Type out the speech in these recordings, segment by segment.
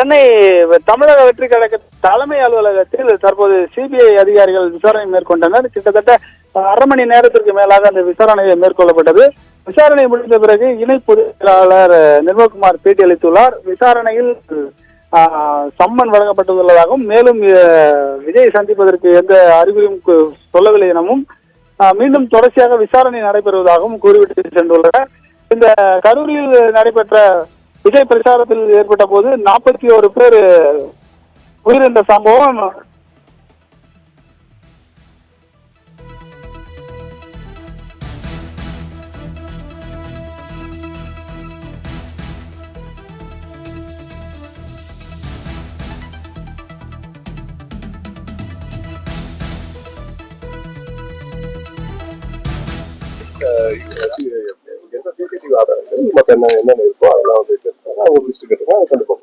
சென்னை தமிழக வெற்றி கழக தலைமை அலுவலகத்தில் தற்போது சிபிஐ அதிகாரிகள் விசாரணை மேற்கொண்டனர். கிட்டத்தட்ட அரை மணி நேரத்திற்கு மேலாக அந்த விசாரணை மேற்கொள்ளப்பட்டது. விசாரணை முடிந்த பிறகு இணை பொதுச் செயலாளர் நிர்மல்குமார் பேட்டியளித்துள்ளார். விசாரணையில் சம்மன் வழங்கப்பட்டுள்ளதாகவும் மேலும் விஜய் சந்திப்பதற்கு எந்த அறிகுறியும் சொல்லவில்லை எனவும் மீண்டும் தொடர்ச்சியாக விசாரணை நடைபெறுவதாகவும் கூறிவிட்டு சென்றுள்ளனர். இந்த கரூரில் நடைபெற்ற விஜய் பிரச்சாரத்தில் ஏற்பட்ட போது 41 பேர் உயிரிழந்த சம்பவம் சிசிடிவி ஆதாரங்கள் மற்ற என்னென்ன இருக்கோ அதெல்லாம் வந்து ஒரு லிஸ்ட் கேட்டுருக்கோம். அதை கண்டிப்பா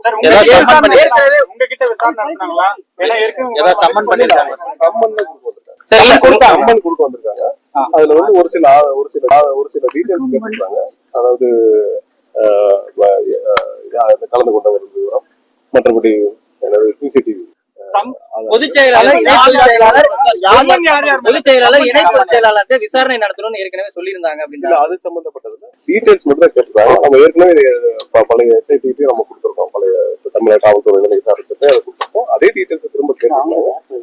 சம்மன் கொடுக்க வந்திருக்காங்க. அதுல வந்து ஒரு சில டீடைல்ஸ் கேட்டிருக்காங்க. அதாவது கலந்து கொண்டவர் விவரம், மற்றபடி சிசிடிவி பொதுச் செயலாளர் இணை பொதுச் செயலாளர் விசாரணை நடத்தணும்னு ஏற்கனவே சொல்லியிருந்தாங்க அப்படின்னா அது சம்பந்தப்பட்டது டீடைல்ஸ் மட்டும் தான் கேட்டிருக்காங்க. நம்ம ஏற்கனவே பழைய எஸ்ஐடி நம்ம கொடுத்துருக்கோம். பழைய தமிழக காவல்துறை விசாரிச்சுட்டு அதை கொடுத்துருக்கோம். அதே டீடைல்ஸ் திரும்ப கேட்டிருக்காங்க.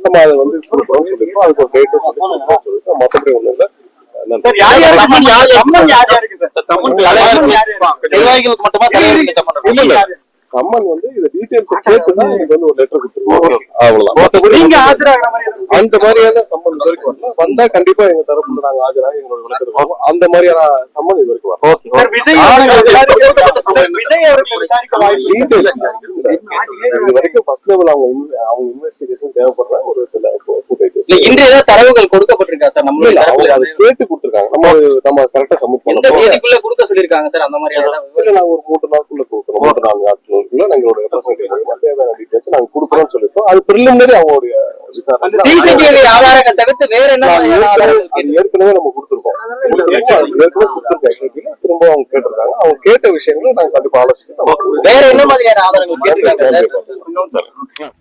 நம்ம அதை வந்து கொடுக்குறோம் சொல்லிருக்கோம். அதுக்கு ஒரு டேட் சொல்லிருக்கோம். மற்றபடி ஒண்ணும் இல்லை. சம்மன் வந்து இது டீடைல்ஸ் கேட்டுதான் எனக்கு வந்து ஒரு லெட்டர் கொடுத்துருக்கோம். அவ்வளவுதான். அந்த மாதிரியான சம்மன் இது வரைக்கும் வரல. வந்தா கண்டிப்பா எங்க தரப்புல நாங்க ஆஜராக எங்களோட விளக்கத்துக்கு அந்த மாதிரியான சம்மன் இது வரைக்கும் வரல. இது வரைக்கும் ஃபர்ஸ்ட் லெவல் அவங்க இன்வெஸ்டிகேஷன் தேவைப்படுற ஒரு சில இன்றைய தரவுகள் கொடுக்கப்பட்டிருக்கா சார்? நம்ம அவங்க அதை கேட்டு கொடுத்துருக்காங்க. நம்ம கரெக்டா சப்மிட் பண்ணோம். கொடுக்க சொல்லிருக்காங்க சார். அந்த மாதிரி நாங்க ஒரு 3 நாளுக்குள்ள கொடுக்குறோம். 3-4 நாட்களுக்குள்ள எங்களோட ரெப்ரசன்டேட்டிவ் தேவையான டீடைல்ஸ் நாங்க கொடுக்குறோம்னு சொல்லிருக்கோம். அது பிரிலிமினரி அவங்களுடைய விசாரணை ஆதாரங்கள் தவிர்த்து வேற என்ன ஏற்கனவே நம்ம கொடுத்துருக்கோம். திரும்ப அவங்க கேட்டிருக்காங்க. அவங்க கேட்ட விஷயங்களை நாங்க கண்டிப்பா ஆலோசிச்சு வேற என்ன மாதிரியான ஆதாரங்கள் கேட்டிருக்காங்க?